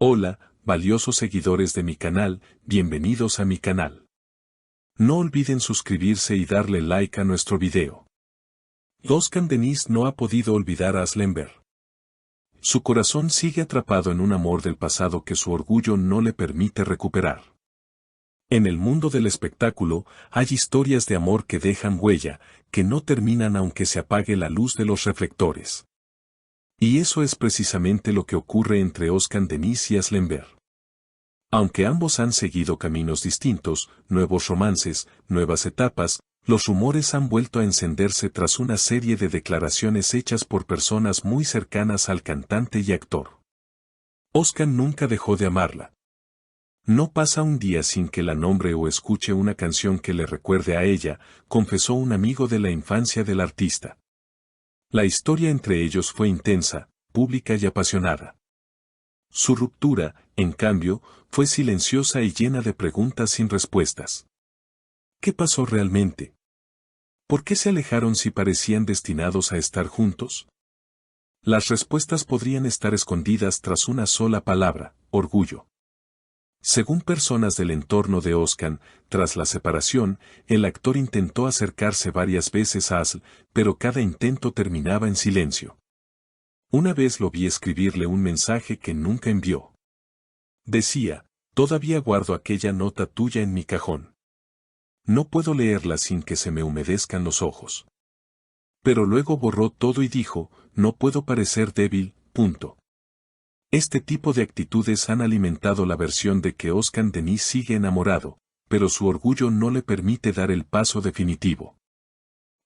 Hola, valiosos seguidores de mi canal, bienvenidos a mi canal. No olviden suscribirse y darle like a nuestro video. Özkan Deniz no ha podido olvidar a Aslenber. Su corazón sigue atrapado en un amor del pasado que su orgullo no le permite recuperar. En el mundo del espectáculo, hay historias de amor que dejan huella, que no terminan aunque se apague la luz de los reflectores. Y eso es precisamente lo que ocurre entre Özkan Deniz y Aslenber. Aunque ambos han seguido caminos distintos, nuevos romances, nuevas etapas, los rumores han vuelto a encenderse tras una serie de declaraciones hechas por personas muy cercanas al cantante y actor. Özkan nunca dejó de amarla. No pasa un día sin que la nombre o escuche una canción que le recuerde a ella, confesó un amigo de la infancia del artista. La historia entre ellos fue intensa, pública y apasionada. Su ruptura, en cambio, fue silenciosa y llena de preguntas sin respuestas. ¿Qué pasó realmente? ¿Por qué se alejaron si parecían destinados a estar juntos? Las respuestas podrían estar escondidas tras una sola palabra: orgullo. Según personas del entorno de Özkan, tras la separación, el actor intentó acercarse varias veces a Asl, pero cada intento terminaba en silencio. Una vez lo vi escribirle un mensaje que nunca envió. Decía: todavía guardo aquella nota tuya en mi cajón. No puedo leerla sin que se me humedezcan los ojos. Pero luego borró todo y dijo: no puedo parecer débil, punto. Este tipo de actitudes han alimentado la versión de que Özkan Deniz sigue enamorado, pero su orgullo no le permite dar el paso definitivo.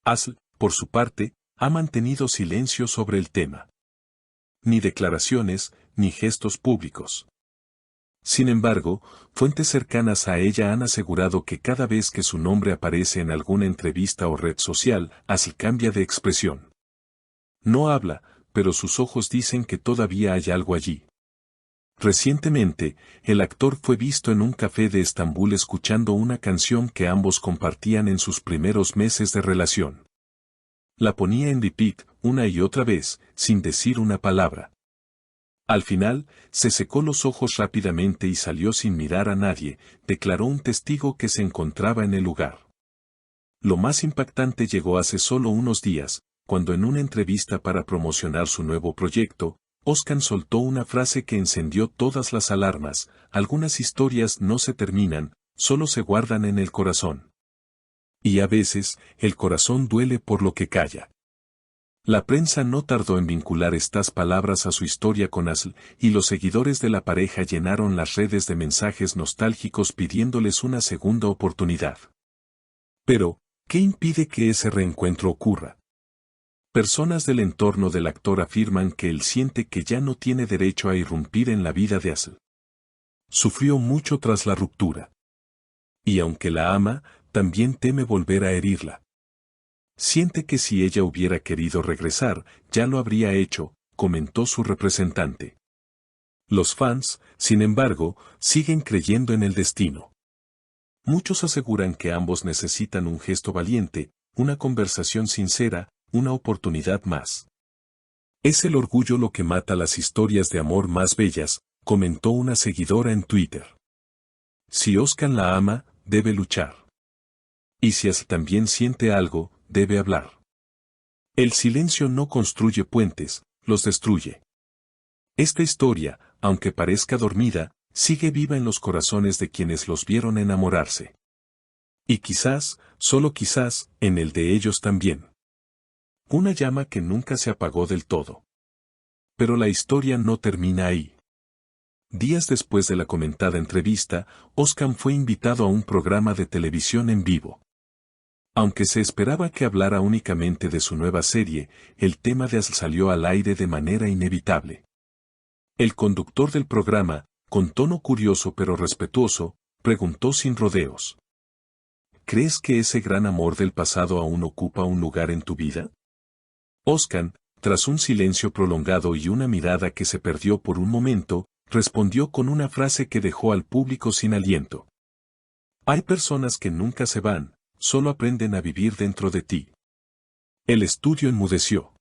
Asl, por su parte, ha mantenido silencio sobre el tema. Ni declaraciones, ni gestos públicos. Sin embargo, fuentes cercanas a ella han asegurado que cada vez que su nombre aparece en alguna entrevista o red social, Asl cambia de expresión. No habla, pero sus ojos dicen que todavía hay algo allí. Recientemente, el actor fue visto en un café de Estambul escuchando una canción que ambos compartían en sus primeros meses de relación. La ponía en repeat una y otra vez, sin decir una palabra. Al final, se secó los ojos rápidamente y salió sin mirar a nadie, declaró un testigo que se encontraba en el lugar. Lo más impactante llegó hace solo unos días, cuando en una entrevista para promocionar su nuevo proyecto, Özkan soltó una frase que encendió todas las alarmas: algunas historias no se terminan, solo se guardan en el corazón. Y a veces, el corazón duele por lo que calla. La prensa no tardó en vincular estas palabras a su historia con Asl, y los seguidores de la pareja llenaron las redes de mensajes nostálgicos pidiéndoles una segunda oportunidad. Pero, ¿qué impide que ese reencuentro ocurra? Personas del entorno del actor afirman que él siente que ya no tiene derecho a irrumpir en la vida de Asl. Sufrió mucho tras la ruptura. Y aunque la ama, también teme volver a herirla. Siente que si ella hubiera querido regresar, ya lo habría hecho, comentó su representante. Los fans, sin embargo, siguen creyendo en el destino. Muchos aseguran que ambos necesitan un gesto valiente, una conversación sincera, una oportunidad más. Es el orgullo lo que mata las historias de amor más bellas, comentó una seguidora en Twitter. Si Özkan la ama, debe luchar. Y si Asl también siente algo, debe hablar. El silencio no construye puentes, los destruye. Esta historia, aunque parezca dormida, sigue viva en los corazones de quienes los vieron enamorarse. Y quizás, solo quizás, en el de ellos también. Una llama que nunca se apagó del todo. Pero la historia no termina ahí. Días después de la comentada entrevista, Özkan fue invitado a un programa de televisión en vivo. Aunque se esperaba que hablara únicamente de su nueva serie, el tema de Asl salió al aire de manera inevitable. El conductor del programa, con tono curioso pero respetuoso, preguntó sin rodeos: ¿crees que ese gran amor del pasado aún ocupa un lugar en tu vida? Özkan, tras un silencio prolongado y una mirada que se perdió por un momento, respondió con una frase que dejó al público sin aliento. Hay personas que nunca se van, solo aprenden a vivir dentro de ti. El estudio enmudeció.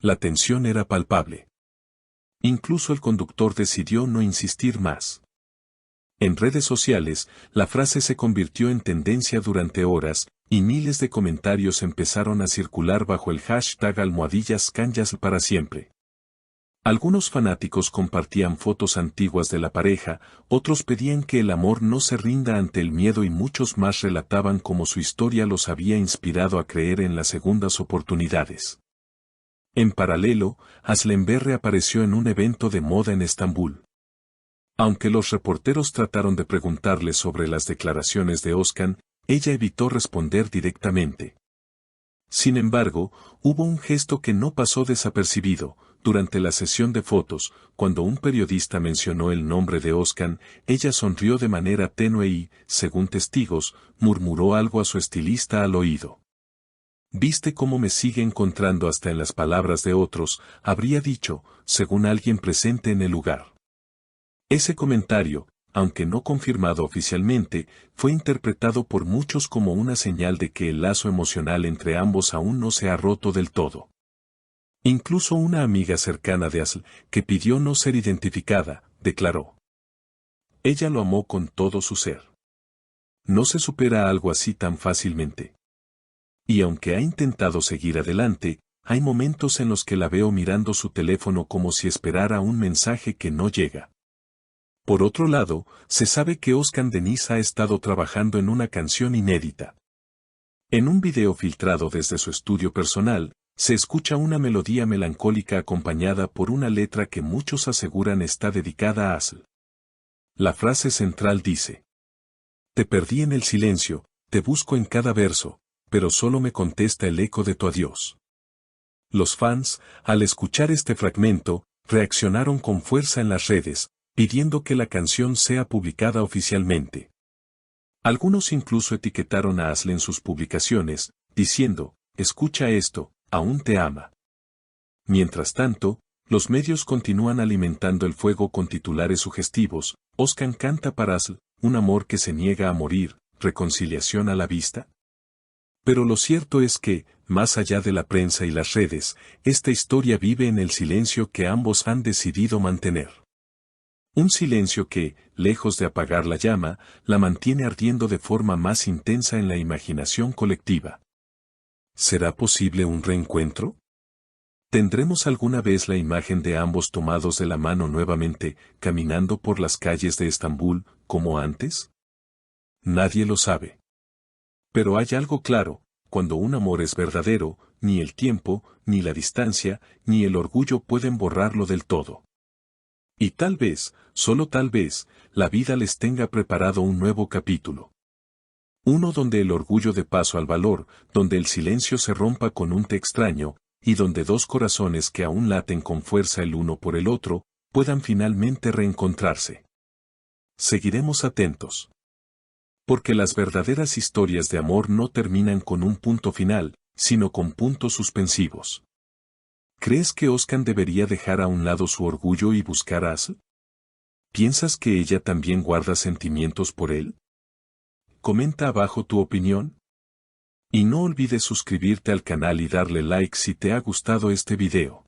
La tensión era palpable. Incluso el conductor decidió no insistir más. En redes sociales, la frase se convirtió en tendencia durante horas, y miles de comentarios empezaron a circular bajo el hashtag #CanYasl para siempre. Algunos fanáticos compartían fotos antiguas de la pareja, otros pedían que el amor no se rinda ante el miedo y muchos más relataban cómo su historia los había inspirado a creer en las segundas oportunidades. En paralelo, Aslem Berre apareció en un evento de moda en Estambul. Aunque los reporteros trataron de preguntarle sobre las declaraciones de Özkan, ella evitó responder directamente. Sin embargo, hubo un gesto que no pasó desapercibido. Durante la sesión de fotos, cuando un periodista mencionó el nombre de Özkan, ella sonrió de manera tenue y, según testigos, murmuró algo a su estilista al oído. «¿Viste cómo me sigue encontrando hasta en las palabras de otros?», habría dicho, según alguien presente en el lugar. Ese comentario, aunque no confirmado oficialmente, fue interpretado por muchos como una señal de que el lazo emocional entre ambos aún no se ha roto del todo. Incluso una amiga cercana de Asl, que pidió no ser identificada, declaró: «Ella lo amó con todo su ser. No se supera algo así tan fácilmente. Y aunque ha intentado seguir adelante, hay momentos en los que la veo mirando su teléfono como si esperara un mensaje que no llega». Por otro lado, se sabe que Özkan Deniz ha estado trabajando en una canción inédita. En un video filtrado desde su estudio personal, se escucha una melodía melancólica acompañada por una letra que muchos aseguran está dedicada a Asl. La frase central dice: «Te perdí en el silencio, te busco en cada verso, pero solo me contesta el eco de tu adiós». Los fans, al escuchar este fragmento, reaccionaron con fuerza en las redes, pidiendo que la canción sea publicada oficialmente. Algunos incluso etiquetaron a Asl en sus publicaciones, diciendo: «Escucha esto, aún te ama». Mientras tanto, los medios continúan alimentando el fuego con titulares sugestivos: «Özkan canta para Asl, un amor que se niega a morir, reconciliación a la vista». Pero lo cierto es que, más allá de la prensa y las redes, esta historia vive en el silencio que ambos han decidido mantener. Un silencio que, lejos de apagar la llama, la mantiene ardiendo de forma más intensa en la imaginación colectiva. ¿Será posible un reencuentro? ¿Tendremos alguna vez la imagen de ambos tomados de la mano nuevamente, caminando por las calles de Estambul, como antes? Nadie lo sabe. Pero hay algo claro: cuando un amor es verdadero, ni el tiempo, ni la distancia, ni el orgullo pueden borrarlo del todo. Y tal vez, solo tal vez, la vida les tenga preparado un nuevo capítulo. Uno donde el orgullo dé paso al valor, donde el silencio se rompa con un te extraño, y donde dos corazones que aún laten con fuerza el uno por el otro, puedan finalmente reencontrarse. Seguiremos atentos. Porque las verdaderas historias de amor no terminan con un punto final, sino con puntos suspensivos. ¿Crees que Özkan debería dejar a un lado su orgullo y buscar a Asl? ¿Piensas que ella también guarda sentimientos por él? Comenta abajo tu opinión. Y no olvides suscribirte al canal y darle like si te ha gustado este video.